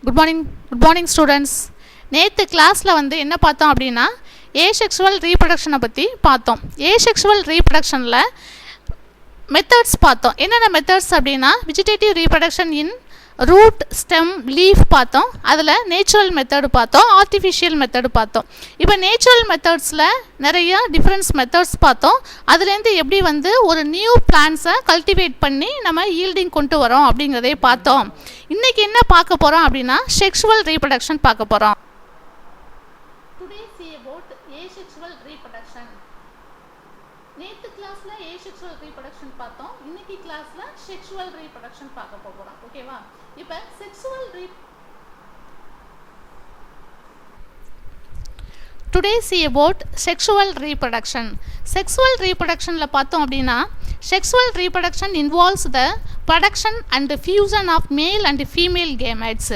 Good morning students. நேற்று கிளாஸில் என்ன பார்த்தோம் அப்படின்னா ஏசெக்சுவல் ரீப்ரொடக்ஷனை பற்றி பார்த்தோம். ஏசெக்சுவல் ரீப்ரொடக்ஷனில் மெத்தட்ஸ் பார்த்தோம். என்னென்ன மெத்தட்ஸ் அப்படின்னா vegetative reproduction in root, stem, leaf பார்த்தோம். அதில் நேச்சுரல் மெத்தடு பார்த்தோம், ஆர்டிஃபிஷியல் மெத்தடு பார்த்தோம். இப்போ நேச்சுரல் மெத்தட்ஸில் நிறைய டிஃப்ரெண்ட்ஸ் மெத்தட்ஸ் பார்த்தோம். அதுலேருந்து எப்படி ஒரு நியூ பிளான்ஸை கல்டிவேட் பண்ணி நம்ம ஈல்டிங் கொண்டு வரோம் அப்படிங்கிறதே பார்த்தோம். இன்றைக்கி என்ன பார்க்க போகிறோம் அப்படின்னா செக்ஷுவல் ரீப்ரொடக்ஷன் பார்க்க போகிறோம். Today see about asexual reproduction. நேற்று கிளாஸில் ஏசெக்சுவல் ரீப்ரொடக்ஷன் பார்த்தோம். இன்னைக்கு கிளாஸில் செக்ஷுவல் ரீப்ரொடக்ஷன் பார்க்க போகிறோம். ஓகேவா? இப்போ today see about sexual reproduction. Sexual ரீப்ரொடக்ஷனில் பார்த்தோம் அப்படின்னா sexual reproduction involves the production and fusion of male and female gametes.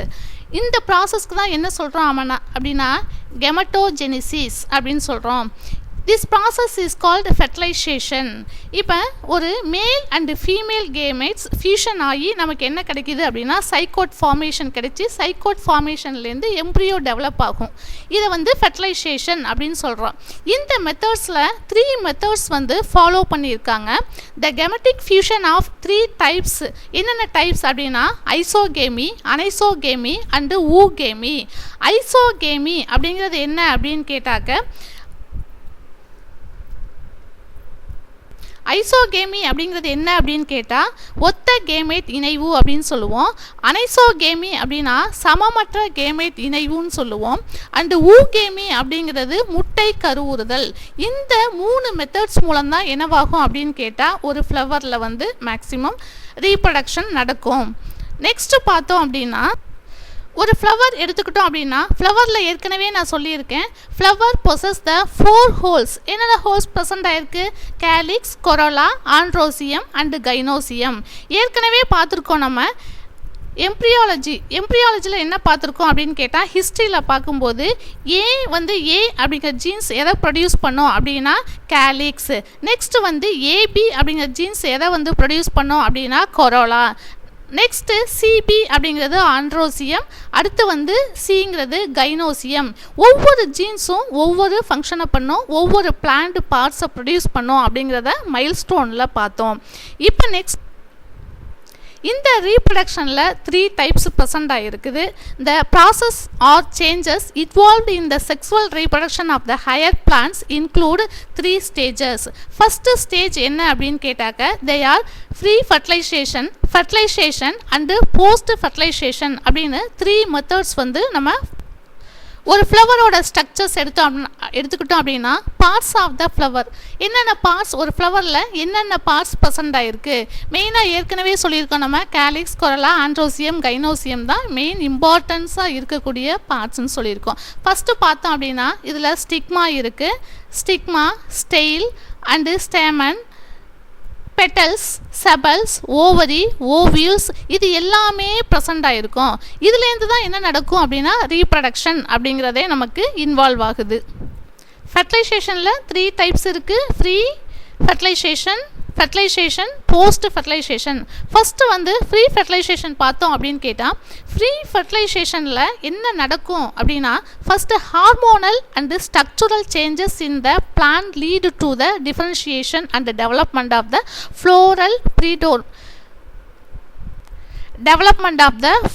இந்த ப்ராசஸ்க்கு தான் என்ன சொல்கிறோம் அப்படின்னா கெமட்டோஜெனிசிஸ் அப்படின்னு சொல்கிறோம். This process is called fertilisation. இப்போ ஒரு மேல் அண்டு ஃபீமேல் கேமெட்ஸ் ஃபியூஷன் ஆகி நமக்கு என்ன கிடைக்கிது அப்படின்னா சைக்கோட் ஃபார்மேஷன் கிடைச்சி சைக்கோட் ஃபார்மேஷன்லேருந்து எம்ப்ரியோ டெவலப் ஆகும். இதை ஃபெர்டிலைசேஷன் அப்படின்னு சொல்கிறோம். இந்த மெத்தட்ஸில் 3 மெத்தட்ஸ் ஃபாலோ பண்ணியிருக்காங்க. த கெமெட்டிக் ஃபியூஷன் ஆஃப் 3 டைப்ஸ். என்னென்ன டைப்ஸ் அப்படின்னா ஐசோகேமி, அனைசோகேமி அண்டு ஊகேமி. ஐசோகேமி அப்படிங்கிறது என்ன அப்படின்னு கேட்டாக்க ஐசோகேமி அப்படிங்கிறது என்ன அப்படின்னு கேட்டால் ஒத்த கேமேட் இணைவு அப்படின்னு சொல்லுவோம். அனைசோகேமி அப்படின்னா சமமற்ற கேமேட் இணைவுன்னு சொல்லுவோம். அண்டு ஊகேமி அப்படிங்கிறது முட்டை கருவுறுதல். இந்த 3 மெத்தட்ஸ் மூலம்தான் என்னவாகும் அப்படின்னு கேட்டால் ஒரு ஃப்ளவரில் மேக்சிமம் ரீப்ரொடக்ஷன் நடக்கும். நெக்ஸ்ட்டு பார்த்தோம் அப்படின்னா ஒரு ஃப்ளவர் எடுத்துக்கிட்டோம் அப்படின்னா ஃப்ளவரில் ஏற்கனவே நான் சொல்லியிருக்கேன் ஃப்ளவர் பொசஸ் த 4 ஹோல்ஸ். என்னென்ன ஹோல்ஸ் ப்ரெசண்ட் ஆகிருக்கு? Calyx, corolla, androecium and gynoecium. ஏற்கனவே பார்த்துருக்கோம் நம்ம எம்ப்ரியாலஜியில் என்ன பார்த்துருக்கோம் அப்படின்னு கேட்டால் ஹிஸ்ட்ரியில் பார்க்கும்போது ஏ அப்படிங்கிற ஜீன்ஸ் எதை ப்ரொடியூஸ் பண்ணோம் அப்படின்னா கேலிக்ஸ். நெக்ஸ்ட்டு ஏபி அப்படிங்கிற ஜீன்ஸ் எதை ப்ரொடியூஸ் பண்ணோம் அப்படின்னா கொரோலா. நெக்ஸ்ட்டு சிபி அப்படிங்கிறது ஆண்ட்ரோசியம், அடுத்து சிங்கிறது கைனோசியம். ஒவ்வொரு ஜீன்ஸும் ஒவ்வொரு ஃபங்க்ஷனை பண்ணோம், ஒவ்வொரு பிளான்ட் பார்ட்ஸை ப்ரொடியூஸ் பண்ணோம் அப்படிங்கிறத மைல்ஸ்டோனில் பார்த்தோம். இப்போ நெக்ஸ்ட் இந்த ரீப்ரொடக்ஷனில் 3 டைப்ஸ் ப்ரெசண்ட் ஆகிருக்குது. The process are changes involved in the sexual reproduction of the higher plants include 3 stages. First stage என்ன அப்படின்னு கேட்டாக்க they are pre fertilization and post fertilization அப்படின்னு 3 மெத்தட்ஸ் நம்ம ஒரு ஃப்ளவரோட ஸ்ட்ரக்சர்ஸ் எடுத்துக்கிட்டோம் அப்படின்னா பார்ட்ஸ் ஆஃப் த ஃப்ளவர். என்னென்ன பார்ட்ஸ் ஒரு ஃப்ளவரில் என்னென்ன பார்ட்ஸ் ப்ரெசண்ட் ஆகிருக்கு மெயினாக ஏற்கனவே சொல்லியிருக்கோம் நம்ம கேலிக்ஸ், கொரோலா, ஆண்ட்ரோசியம், கைனோசியம் தான் மெயின் இம்பார்ட்டன்ஸாக இருக்கக்கூடிய பார்ட்ஸ்ன்னு சொல்லியிருக்கோம். ஃபஸ்ட்டு பார்த்தோம் அப்படின்னா இதில் ஸ்டிக்மா இருக்குது. Stigma, style and stamen, petals, sepals, ovary, ovules இது எல்லாமே ப்ரெசண்ட் ஆகிருக்கும். இதுலேருந்து தான் என்ன நடக்கும் அப்படின்னா ரீப்ரொடக்ஷன் அப்படிங்கிறதே நமக்கு இன்வால்வ் ஆகுது. ஃபெர்டிலைசேஷனில் 3 டைப்ஸ் இருக்குது. Pre fertilisation, post fertilisation. First pre fertilisation பார்த்தோம் அப்படின்னு கேட்டால் ஃப்ரீ ஃபெர்டிலைசேஷனில் என்ன நடக்கும் அப்படின்னா first hormonal and structural changes in the plant lead to the differentiation and development of the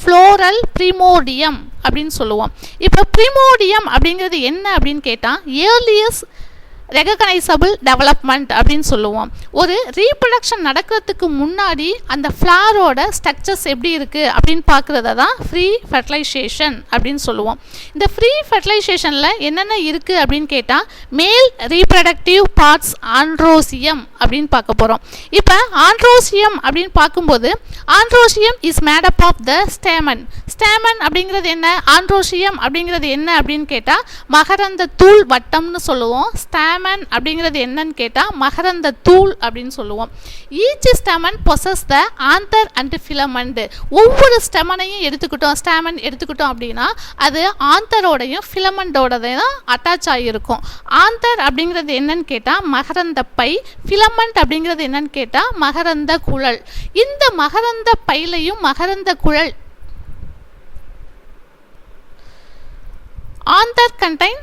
floral primordium அப்படின்னு சொல்லுவோம். இப்போ ப்ரிமோடியம் அப்படிங்கிறது என்ன அப்படின்னு கேட்டால் ஏர்லியஸ்ட் ரெகக்னைசபிள் டெவலப்மெண்ட் அப்படின்னு சொல்லுவோம். ஒரு ரீப்ரொடக்ஷன் நடக்கிறதுக்கு முன்னாடி அந்த ஃப்ளாரோட ஸ்ட்ரக்சர்ஸ் எப்படி இருக்குது அப்படின்னு பார்க்குறத தான் ஃப்ரீ ஃபெர்டிலைசேஷன் அப்படின்னு சொல்லுவோம். இந்த ஃப்ரீ ஃபெர்டிலைசேஷனில் என்னென்ன இருக்குது அப்படின்னு கேட்டால் மேல் ரீப்ரொடக்டிவ் பார்ட்ஸ் ஆண்ட்ரோசியம் அப்படின்னு பார்க்க போகிறோம். இப்போ ஆண்ட்ரோசியம் அப்படின்னு பார்க்கும்போது androecium is made up of the stamen. Stamen அப்படிங்கிறது என்ன, ஆண்ட்ரோசியம் அப்படிங்கிறது என்ன அப்படின்னு கேட்டால் மகரந்த தூள் வட்டம்னு சொல்லுவோம். ஸ்டேமன் அப்படிங்கிறது என்னன்னு கேட்டால் மகரந்த தூள் அப்படின்னு சொல்லுவோம். Each stamen possess the anther and filament. ஒவ்வொரு ஸ்டெமனையும் எடுத்துக்கிட்டோம் அப்படின்னா அது ஆந்தரோடையும் ஃபிலமெண்டோடதையும் தான் அட்டாச் ஆகியிருக்கும். ஆந்தர் அப்படிங்கிறது என்னன்னு கேட்டால் மகரந்த பை, ஃபிலமெண்ட் அப்படிங்கிறது என்னன்னு கேட்டால் மகரந்த குழல். இந்த மகரந்த பையிலையும் மகரந்த குழல் anther contain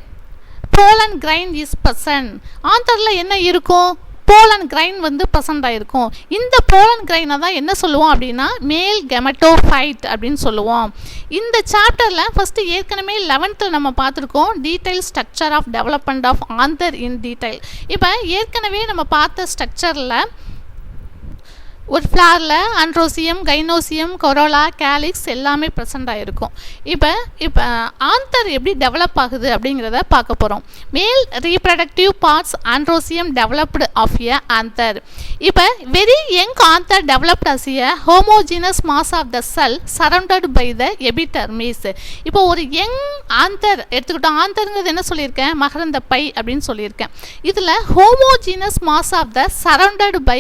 pollen grain is present. ஆந்தரில் என்ன இருக்கும்? போலன் கிரைன் வந்து ப்ரெசென்ட் ஆகிருக்கும். இந்த போலன் கிரைனை தான் என்ன சொல்லுவோம் அப்படின்னா மேல் கெமட்டோஃபைட் அப்படின்னு சொல்லுவோம். இந்த சாப்டரில் ஃபஸ்ட்டு ஏற்கனவே 11th நம்ம பார்த்துருக்கோம் detail structure of development of anther in detail. இப்போ ஏற்கனவே நம்ம பார்த்த ஸ்ட்ரக்சரில் ஒரு ஃப்ளாரில் ஆண்ட்ரோசியம், கைனோசியம், கொரோலா, கேலிக்ஸ் எல்லாமே ப்ரெசென்ட் ஆகிருக்கும். இப்போ ஆந்தர் எப்படி டெவலப் ஆகுது அப்படிங்கிறத பார்க்க போகிறோம். Male reproductive parts androecium developed of a anther. இப்போ very young anther developed as a homogeneous mass of the cell surrounded by the epidermis. இப்போ ஒரு யங் ஆந்தர் எடுத்துக்கிட்டோம். ஆந்தருங்கிறது என்ன சொல்லியிருக்கேன்? மகரந்த பை அப்படின்னு சொல்லியிருக்கேன். இதில் homogeneous mass of the surrounded by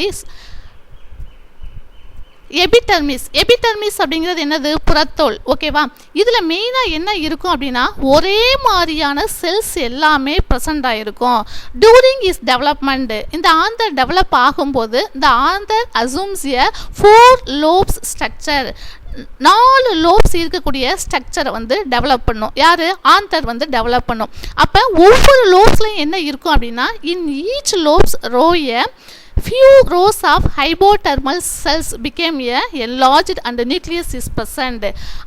epidermis. Epidermis அப்படிங்கிறது என்னது? புறத்தோல். ஓகேவா? இதில் மெயினாக என்ன இருக்கும் அப்படின்னா ஒரே மாதிரியான செல்ஸ் எல்லாமே ப்ரெசென்ட் ஆகிருக்கும். டூரிங் இஸ் டெவலப்மெண்ட் இந்த ஆந்தர் டெவலப் ஆகும்போது இந்த ஆந்தர் அசூம்ஸ் எ 4 lobes ஸ்ட்ரக்சர். 4 lobes இருக்கக்கூடிய ஸ்ட்ரக்சரை வந்து டெவலப் பண்ணும். யார்? ஆந்தர் வந்து டெவலப் பண்ணும். அப்போ ஒவ்வொரு லோப்ஸ்லையும் என்ன இருக்கும் அப்படின்னா in each lobes row few rows of hypothermal cells became enlarged and the nucleus is present.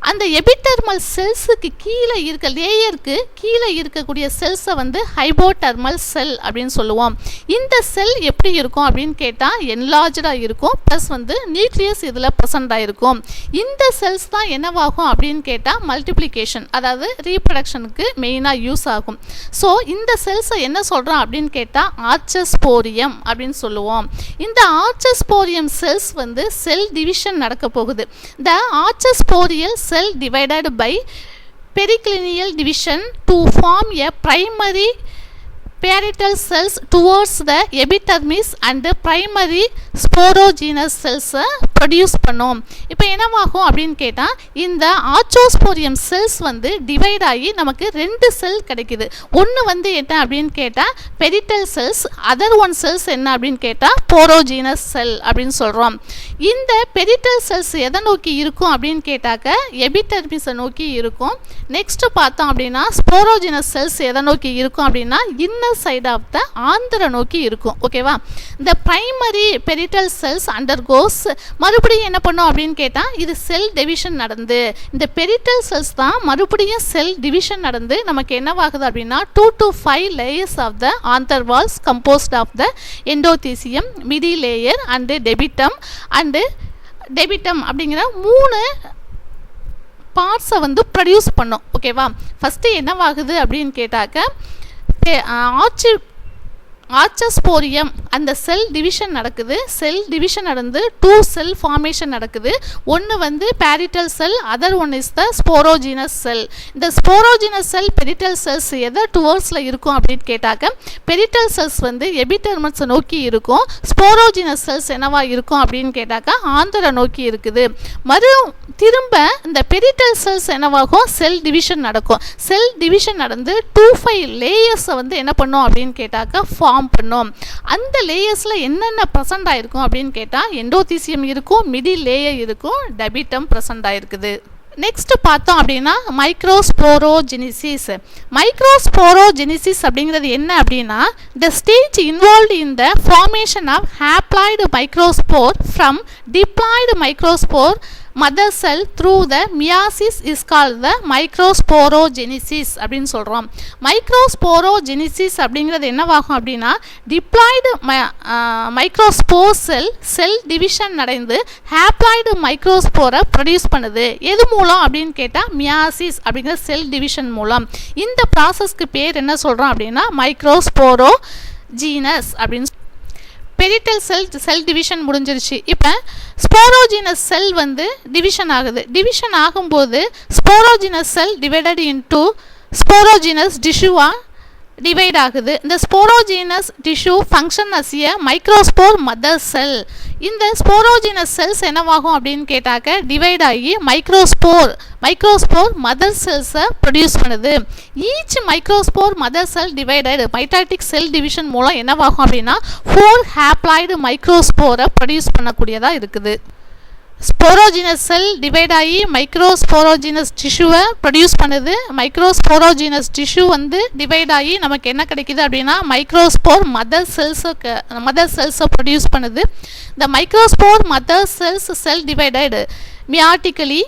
அந்த எபிடெர்மல் செல்ஸுக்கு கீழே இருக்க லேயருக்கு கீழே இருக்கக்கூடிய செல்ஸை வந்து ஹைபோடெர்மல் செல் அப்படின்னு சொல்லுவோம். இந்த செல் எப்படி இருக்கும் அப்படின்னு கேட்டால் என்லார்ஜாக இருக்கும், ப்ளஸ் வந்து நியூக்ளியஸ் இதில் ப்ரெசென்ட் ஆகிருக்கும். இந்த செல்ஸ் தான் என்னவாகும் அப்படின்னு கேட்டால் மல்டிப்ளிகேஷன், அதாவது ரீப்ரடக்ஷனுக்கு மெயினாக யூஸ் ஆகும். ஸோ இந்த செல்ஸை என்ன சொல்கிறோம் அப்படின்னு கேட்டால் ஆர்ச்சஸ்போரியம் அப்படின்னு சொல்லுவோம். இந்த ஆர்ச்சஸ்போரியம் செல்ஸ் வந்து செல் டிவிஷன் நடக்க போகுது. இந்த archesporial cell divided by periclinal division to form a primary parietal cells towards the epidermis and primary sporogenous cells produce பண்ணும். இப்போ என்னவாகும் அப்படின்னு கேட்டால் இந்த ஆர்ச்சோஸ்போரியம் செல்ஸ் வந்து டிவைட் ஆகி நமக்கு 2 செல் கிடைக்குது. ஒன்று வந்து என்ன அப்படின்னு கேட்டால் பெரிட்டல் செல்ஸ், அதர் ஒன் செல்ஸ் என்ன அப்படின்னு கேட்டால் போரோஜீனஸ் செல் அப்படின்னு சொல்கிறோம். இந்த பெரிட்டல் செல்ஸ் எதை நோக்கி இருக்கும் அப்படின்னு கேட்டாக்க எபிடெர்மிஸை நோக்கி இருக்கும். நெக்ஸ்ட்டு பார்த்தோம் அப்படின்னா ஸ்போரோஜினஸ் செல்ஸ் எதை நோக்கி இருக்கும் அப்படின்னா இன்னர் சைட் ஆஃப் த ஆந்தரை நோக்கி இருக்கும். ஓகேவா? இந்த பிரைமரி பெரிட்டல் செல்ஸ் அண்டர்கோஸ் மறுபடியும் என்ன பண்ணும் அப்படின்னு கேட்டால் இது செல் டிவிஷன் நடந்து இந்த பெரிட்டல் செல்ஸ் தான் மறுபடியும் செல் டிவிஷன் நடந்து நமக்கு என்னவாகுது அப்படின்னா 2 to 5 layers of the anther walls composed of the endothecium, middle layer and tapetum and tapetum அப்படிங்கிற 3 பார்ட்ஸை வந்து ப்ரொடியூஸ் பண்ணும். ஓகேவா? ஃபஸ்ட்டு என்னவாகுது அப்படின்னு கேட்டாக்க ஆர்ச்சஸ்போரியம் அந்த செல் டிவிஷன் நடக்குது. செல் டிவிஷன் நடந்து 2 செல் ஃபார்மேஷன் நடக்குது. ஒன்று வந்து parietal cell, other one is the sporogenous cell. இந்த ஸ்போரோஜினஸ் செல் பெரிட்டல் செல்ஸ் எதை டுவர்ட்ஸில் இருக்கும் அப்படின்னு கேட்டாக்க பெரிட்டல் செல்ஸ் வந்து எபிடெர்மிஸை நோக்கி இருக்கும். ஸ்போரோஜினஸ் செல்ஸ் என்னவா இருக்கும் அப்படின்னு கேட்டாக்க ஆந்தரை நோக்கி இருக்குது. திரும்ப இந்த பெரிட்டல் செல்ஸ் என்னவாகும்? செல் டிவிஷன் நடக்கும். செல் டிவிஷன் நடந்து 2-5 லேயர்ஸை வந்து என்ன பண்ணும் அப்படின்னு கேட்டாக்க ஃபார்ம் பண்ணும். அந்த லேயர்ஸில் என்னென்ன ப்ரெசென்ட் ஆகிருக்கும் அப்படின்னு கேட்டால் எண்டோதீசியம் இருக்கும், மிடி லேயர் இருக்கும், டெபிட்டம் ப்ரெசென்ட் ஆகிருக்குது. நெக்ஸ்ட் பார்த்தோம் அப்படின்னா மைக்ரோஸ்போரோஜெனிசிஸ். மைக்ரோஸ்போரோஜெனிசிஸ் அப்படிங்கிறது என்ன அப்படின்னா the stage involved in the formation of haploid microspore from diploid microspore mother cell through the meiosis is called the microsporogenesis அப்படின்னு சொல்கிறோம். மைக்ரோஸ்போரோஜெனிசிஸ் அப்படிங்கிறது என்னவாகும் அப்படின்னா டிப்ளாய்டு மைக்ரோஸ்போர் செல் டிவிஷன் நடந்து ஹேப்ளாய்டு மைக்ரோஸ்போரை ப்ரொடியூஸ் பண்ணுது. எது மூலம் அப்படின்னு கேட்டால் மியாசிஸ் அப்படிங்கிற செல் டிவிஷன் மூலம். இந்த ப்ராசஸ்க்கு பேர் என்ன சொல்கிறோம் அப்படின்னா மைக்ரோஸ்போரோஜீனஸ் அப்படின்னு. பெரிட்டல் செல் டிவிஷன் முடிஞ்சிருச்சு. இப்போ ஸ்போரோஜினஸ் செல் வந்து டிவிஷன் ஆகுது. டிவிஷன் ஆகும்போது sporogenous cell divided into sporogenous டிஷ்யூவாக டிவைட் ஆகுது. இந்த sporogenous tissue function as a microspore mother cell. இந்த ஸ்போரோஜினஸ் செல்ஸ் என்னவாகும் அப்படின்னு கேட்டாக்க டிவைட் ஆகி மைக்ரோஸ்போர் மதர் செல்ஸை ப்ரொடியூஸ் பண்ணுது. Each microspore mother cell divided mitotic cell division மூலம் என்னவாகும் அப்படின்னா 4 ஹேப்ளாய்டு மைக்ரோஸ்போரை ப்ரொடியூஸ் பண்ணக்கூடியதாக இருக்குது. ஸ்போரோஜினஸ் செல் டிவைட் ஆகி மைக்ரோஸ்போரோஜினஸ் டிஷ்யூவை ப்ரொடியூஸ் பண்ணுது. மைக்ரோஸ்போரோஜினஸ் டிஷ்யூ வந்து டிவைட் ஆகி நமக்கு என்ன கிடைக்குது அப்படின்னா மைக்ரோஸ்போர் மதர் செல்ஸை ப்ரொடியூஸ் பண்ணுது. இந்த microspore mother cell divided மியாட்டிக்கலி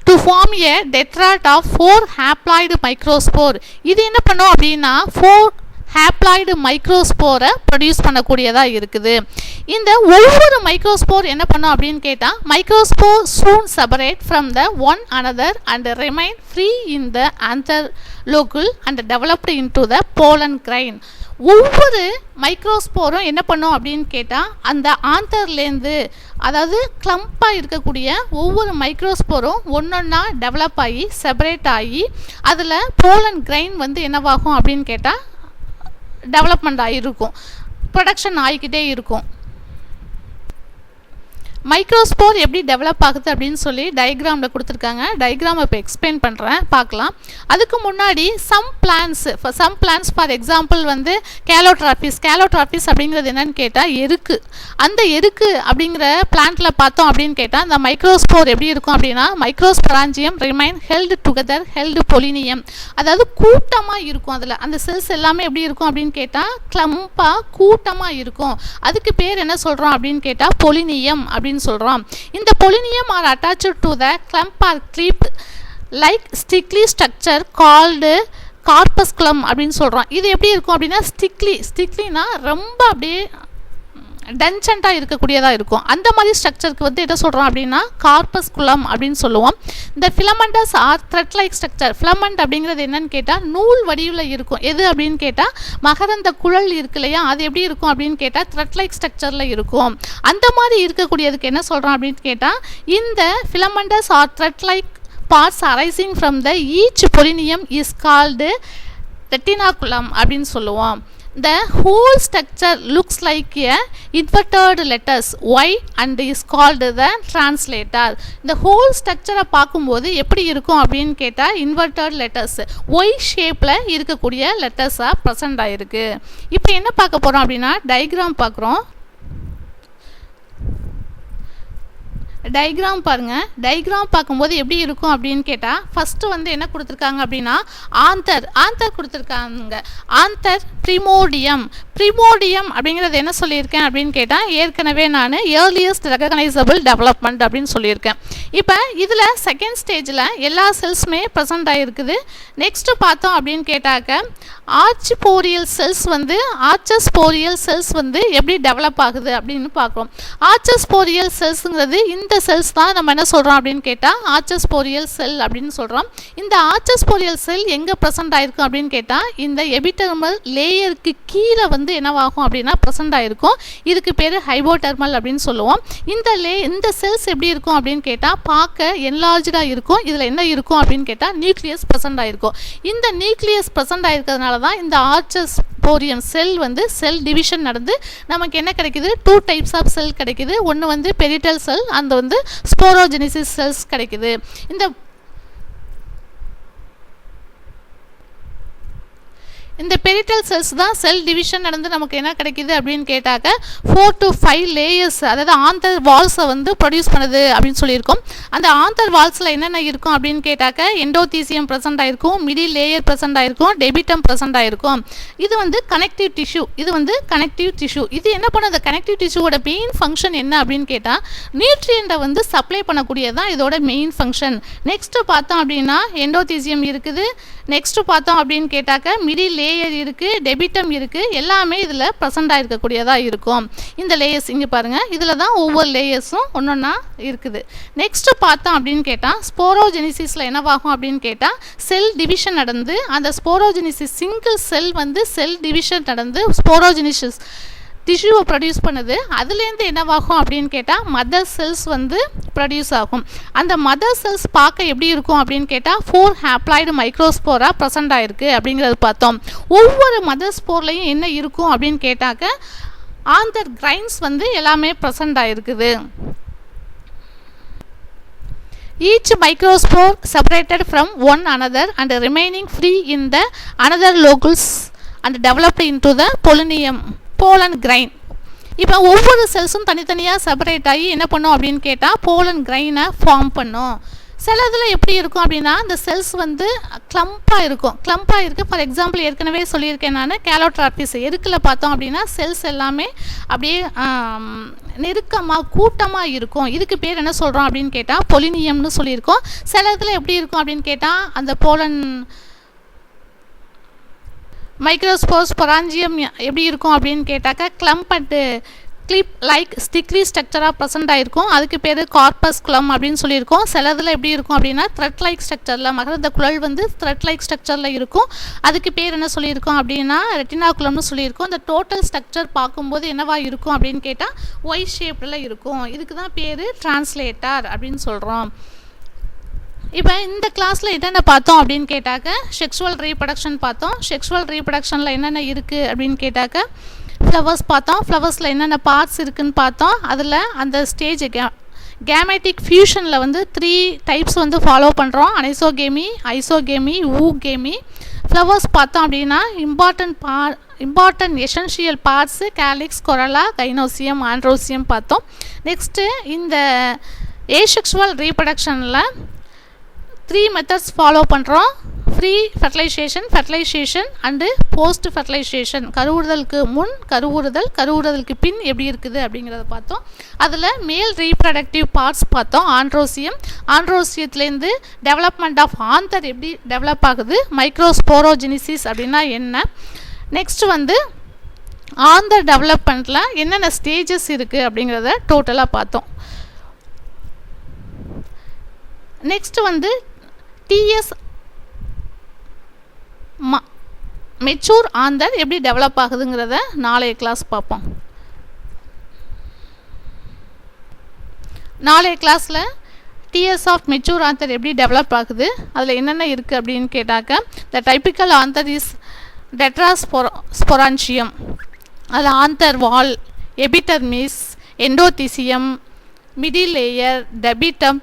to form a tetrad of 4 haploid microspore. இது என்ன பண்ணும் அப்படின்னா 4 ஹேப்ளாய்டு மைக்ரோஸ்போரை ப்ரொடியூஸ் பண்ணக்கூடியதாக இருக்குது. இந்த ஒவ்வொரு மைக்ரோஸ்போர் என்ன பண்ணும் அப்படின்னு கேட்டால் microspore soon separate from the one another and remain free in the anther local and developed into the pollen grain. ஒவ்வொரு மைக்ரோஸ்போரும் என்ன பண்ணும் அப்படின்னு கேட்டால் அந்த ஆந்தர்லேருந்து அதாவது கிளம்பாக இருக்கக்கூடிய ஒவ்வொரு மைக்ரோஸ்போரும் ஒன்றொன்னா டெவலப் ஆகி செப்பரேட் ஆகி அதில் போலன் கிரைன் வந்து என்னவாகும் அப்படின்னு கேட்டால் டெவலப்மெண்ட் ஆகிருக்கும், ப்ரொடக்ஷன் ஆகிக்கிட்டே இருக்கும். மைக்ரோஸ்போர் எப்படி டெவலப் ஆகுது அப்படின்னு சொல்லி டயக்ராமில் கொடுத்துருக்காங்க. டயக்ராம் இப்போ எக்ஸ்பிளைன் பண்ணுறேன், பார்க்கலாம். அதுக்கு முன்னாடி சம் பிளான்ஸ் ஃபார் எக்ஸாம்பிள் வந்து கேலோட்ராபிஸ் அப்படிங்கிறது என்னன்னு கேட்டால் எருக்கு. அந்த எருக்கு அப்படிங்கிற பிளான்ட்டில் பார்த்தோம் அப்படின்னு கேட்டால் அந்த மைக்ரோஸ்போர் எப்படி இருக்கும் அப்படின்னா microsporangium remain held together held pollinium, அதாவது கூட்டமாக இருக்கும். அதில் அந்த செல்ஸ் எல்லாமே எப்படி இருக்கும் அப்படின்னு கேட்டால் கிளம்பாக கூட்டமாக இருக்கும். அதுக்கு பேர் என்ன சொல்கிறோம் அப்படின்னு கேட்டால் பொலினியம் அப்படின்னு சொல்றோம். இந்த pollinium are attached to the clamp or clip like sticky structure called corpusculum அப்படின்னு சொல்றோம். இது எப்படி இருக்கும் அப்படின்னா ஸ்டிக்லினா ரொம்ப அப்படியே டென்சென்ட்டாக இருக்கக்கூடியதாக இருக்கும். அந்த மாதிரி ஸ்ட்ரக்சருக்கு வந்து என்ன சொல்கிறோம் அப்படின்னா கார்பஸ்குலம் அப்படின்னு சொல்லுவோம். இந்த filamentous or thread like structure. Filament அப்படிங்கிறது என்னன்னு கேட்டால் நூல் வடிவில் இருக்கும். எது அப்படின்னு கேட்டால் மகரந்த குழல் இருக்கு இல்லையா, அது எப்படி இருக்கும் அப்படின்னு கேட்டால் த்ரெட் லைக் ஸ்ட்ரக்சரில் இருக்கும். அந்த மாதிரி இருக்கக்கூடியதுக்கு என்ன சொல்கிறோம் அப்படின்னு கேட்டால் இந்த filamentous or thread like parts arising from the each polonium is called retinaculum அப்படின்னு சொல்லுவோம். The whole structure looks like a inverted letters Y and is called the translator. இந்த whole structure பார்க்கும்போது எப்படி இருக்கும் அப்படின்னு கேட்டால் inverted letters Y ஷேப்பில் இருக்கக்கூடிய லெட்டர்ஸாக ப்ரெசென்ட் ஆகிருக்கு. இப்போ என்ன பார்க்க போகிறோம் அப்படின்னா டயக்ராம் பார்க்குறோம். டயக்ராம் பாருங்கள். டயக்ராம் பார்க்கும்போது எப்படி இருக்கும் அப்படின்னு கேட்டால் ஃபஸ்ட்டு வந்து என்ன கொடுத்துருக்காங்க அப்படின்னா ஆந்தர் கொடுத்துருக்காங்க. ஆந்தர் ப்ரிமோடியம் அப்படிங்கிறது என்ன சொல்லியிருக்கேன் அப்படின்னு கேட்டால் ஏற்கனவே நான் ஏர்லியஸ்ட் ரெகக்னைசபிள் டெவலப்மெண்ட் அப்படின்னு சொல்லியிருக்கேன். இப்போ இதில் செகண்ட் ஸ்டேஜில் எல்லா செல்ஸுமே ப்ரெசென்ட் ஆகிருக்குது. நெக்ஸ்ட்டு பார்த்தோம் அப்படின்னு கேட்டாக்க ஆர்ச்சிபோரியல் செல்ஸ் வந்து எப்படி டெவலப் ஆகுது அப்படின்னு பார்க்குறோம். ஆர்ச்சஸ்போரியல் செல்ஸுங்கிறது இந்த செல்ஸ் தான் நம்ம என்ன சொல்கிறோம் அப்படின்னு கேட்டால் ஆர்ச்சஸ்போரியல் செல் அப்படின்னு சொல்கிறோம். இந்த ஆர்ச்சஸ்போரியல் செல் எங்கே ப்ரெசென்ட் ஆகிருக்கும் அப்படின்னு கேட்டால் இந்த எபிடெர்மல் லேயருக்கு கீழே வந்து என்னவாகும் அப்படின்னா ப்ரெசென்ட் ஆகிருக்கும். இதுக்கு பேர் ஹைபோடெர்மல் அப்படின்னு சொல்லுவோம். இந்த செல்ஸ் எப்படி இருக்கும் அப்படின்னு கேட்டால் பார்க்க என்லார்ஜாக இருக்கும். இதில் என்ன இருக்கும் அப்படின்னு கேட்டால் நியூக்ளியஸ் ப்ரெசென்ட் ஆகிருக்கும். இந்த நியூக்ளியஸ் ப்ரெசென்ட் ஆகிருக்கிறதுனால தான் இந்த ஆர்ச்சஸ்போரியல் செல் வந்து செல் டிவிஷன் நடந்து நமக்கு என்ன கிடைக்குது, 2 டைப்ஸ் ஆஃப் செல் கிடைக்குது. ஒன்று வந்து பெரிட்டல் செல், அந்த வந்து ஸ்போரோஜெனிசிஸ் செல்ஸ் கிடைக்குது. இந்த பெரிட்டல் செல்ஸ் தான் செல் டிவிஷன் நடந்து நமக்கு என்ன கிடைக்குது அப்படின்னு கேட்டாக்க 4 to 5 லேயர்ஸ், அதாவது ஆந்தர் வால்ஸை வந்து ப்ரொடியூஸ் பண்ணுது அப்படின்னு சொல்லியிருக்கோம். அந்த ஆந்தர் வால்ஸில் என்னென்ன இருக்கும் அப்படின்னு கேட்டாக்க எண்டோதீசியம் ப்ரெசென்ட் ஆகிருக்கும், மிடில் லேயர் ப்ரெசென்ட் ஆகிருக்கும், டெபிட்டம் ப்ரெசென்ட் ஆகிருக்கும். இது வந்து கனெக்டிவ் டிஷ்யூ. இது என்ன பண்ணுது, கனெக்டிவ் டிஷ்யூவோட மெயின் ஃபங்க்ஷன் என்ன அப்படின்னு கேட்டால் நியூட்ரியண்ட்டை வந்து சப்ளை பண்ணக்கூடியதான் இதோட மெயின் ஃபங்க்ஷன். நெக்ஸ்ட்டு பார்த்தோம் அப்படின்னா எண்டோதீசியம் இருக்குது. நெக்ஸ்ட்டு பார்த்தோம் அப்படின்னு கேட்டாக்க மிடில் லேயர் இருக்குது, டெபிட்டம் இருக்குது, எல்லாமே இதில் ப்ரெசென்ட் ஆகிருக்கக்கூடியதாக இருக்கும். இந்த லேயர்ஸ் இங்கே பாருங்கள், இதில் தான் ஒவ்வொரு லேயர்ஸும் ஒன்றொன்னா இருக்குது. நெக்ஸ்ட்டு பார்த்தோம் அப்படின்னு கேட்டால் ஸ்போரோஜெனிசிஸில் என்னவாகும் அப்படின்னு கேட்டால் செல் டிவிஷன் நடந்து அந்த ஸ்போரோஜெனிசிஸ் சிங்கிள் செல் வந்து செல் டிவிஷன் நடந்து ஸ்போரோஜெனிசிஸ் டிஷ்யூவை ப்ரொடியூஸ் பண்ணுது. அதுலேருந்து என்னவாகும் அப்படின்னு கேட்டால் மதர் செல்ஸ் வந்து ப்ரொடியூஸ் ஆகும். அந்த மதர் செல்ஸ் பார்க்க எப்படி இருக்கும் அப்படின்னு கேட்டால் 4 ஹேப்ளாய்டு மைக்ரோஸ்போராக ப்ரெசென்ட் ஆகிருக்கு அப்படிங்கிறது பார்த்தோம். ஒவ்வொரு மதர் ஸ்போர்லையும் என்ன இருக்கும் அப்படின்னு கேட்டாக்க ஆந்தர் கிரைன்ஸ் வந்து எல்லாமே ப்ரெசென்ட் ஆகிருக்குது. Each microspore separated from one another and remaining free in the another locus and developed into the pollen grain. இப்போ ஒவ்வொரு செல்ஸும் தனித்தனியாக செப்பரேட் ஆகி என்ன பண்ணும் அப்படின்னு கேட்டால் போலன் கிரைனை ஃபார்ம் பண்ணும். சில இதில் எப்படி இருக்கும் அப்படின்னா இந்த செல்ஸ் வந்து கிளம்பாக இருக்குது. ஃபார் எக்ஸாம்பிள் ஏற்கனவே சொல்லியிருக்கேன் நான், கேலோட்ராபிஸ் எருக்கில் பார்த்தோம் அப்படின்னா செல்ஸ் எல்லாமே அப்படியே நெருக்கமாக கூட்டமாக இருக்கும். இதுக்கு பேர் என்ன சொல்கிறோம் அப்படின்னு கேட்டால் பொலினியம்னு சொல்லியிருக்கோம். சில இதில் எப்படி இருக்கும் அப்படின்னு கேட்டால் அந்த போலன் மைக்ரோஸ்போர்ஸ் ஸ்பொராஞ்சியம் எப்படி இருக்கும் அப்படின்னு கேட்டாக்கா clamp and clip like sticky ஸ்ட்ரக்சராக ப்ரெசென்ட் ஆகிருக்கும். அதுக்கு பேர் கார்பஸ் குளம் அப்படின்னு சொல்லியிருக்கோம். சிலதில் எப்படி இருக்கும் அப்படின்னா த்ரெட் லைக் ஸ்ட்ரக்சரில் மகரந்த குழல் வந்து த்ரெட் லைக் ஸ்ட்ரக்சரில் இருக்கும். அதுக்கு பேர் என்ன சொல்லியிருக்கோம் அப்படின்னா ரெட்டினாகுலம்னு சொல்லியிருக்கோம். இந்த டோட்டல் ஸ்ட்ரக்சர் பார்க்கும்போது என்னவா இருக்கும் அப்படின்னு கேட்டால் ஒய் ஷேப்பில் இருக்கும். இதுக்கு தான் பேர் டிரான்ஸ்லேட்டர் அப்படின்னு சொல்கிறோம். இப்போ இந்த கிளாஸில் என்னென்ன பார்த்தோம் அப்படின்னு கேட்டாக்க செக்ஷுவல் ரீப்ரொடக்ஷன் பார்த்தோம். செக்ஷுவல் ரீப்ரொடக்ஷனில் என்னென்ன இருக்குது அப்படின்னு கேட்டாக்க ஃப்ளவர்ஸ் பார்த்தோம். ஃப்ளவர்ஸில் என்னென்ன பார்ட்ஸ் இருக்குதுன்னு பார்த்தோம். அதில் அந்த ஸ்டேஜ் கேமெட்டிக் ஃபியூஷனில் வந்து 3 டைப்ஸ் வந்து ஃபாலோ பண்ணுறோம். அனைசோகேமி, ஐசோகேமி, ஊகேமி. ஃப்ளவர்ஸ் பார்த்தோம் அப்படின்னா important essential parts calyx, corolla, gynoecium, androecium பார்த்தோம். நெக்ஸ்ட்டு இந்த ஏசெக்ஷுவல் ரீப்ரொடக்ஷனில் 3 மெத்தட்ஸ் ஃபாலோ பண்ணுறோம். Pre fertilisation and post fertilisation. கருவுறுதலுக்கு முன், கருவுறுதலுக்கு பின் எப்படி இருக்குது அப்படிங்கிறத பார்த்தோம். அதில் மேல் ரீப்ரொடக்டிவ் பார்ட்ஸ் பார்த்தோம். ஆண்ட்ரோசியத்துலேருந்து டெவலப்மெண்ட் ஆஃப் ஆந்தர் எப்படி டெவலப் ஆகுது, மைக்ரோஸ்போரோஜெனிசிஸ் அப்படின்னா என்ன, நெக்ஸ்ட்டு வந்து ஆந்தர் டெவலப்மெண்ட்டில் என்னென்ன ஸ்டேஜஸ் இருக்குது அப்படிங்கிறத டோட்டலாக பார்த்தோம். நெக்ஸ்ட்டு வந்து டிஎஸ் மெச்சூர் ஆந்தர் எப்படி டெவலப் ஆகுதுங்கிறத நாளைய கிளாஸ் பார்ப்போம். நாளைய கிளாஸில் டிஎஸ் ஆஃப் மெச்சூர் ஆந்தர் எப்படி டெவலப் ஆகுது, அதில் என்னென்ன இருக்குது அப்படின்னு கேட்டாக்க த டைப்பிக்கல் ஆந்தர் இஸ் டெட்ராஸ்பொரான்சியம். அதில் ஆந்தர் வால், எபிடர்மிஸ், எண்டோதிசியம், மிடில் லேயர், டெபிட்டம்,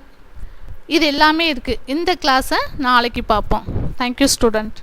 இது எல்லாமே இருக்குது. இந்த கிளாஸை நாளைக்கு பார்ப்போம். Thank you student.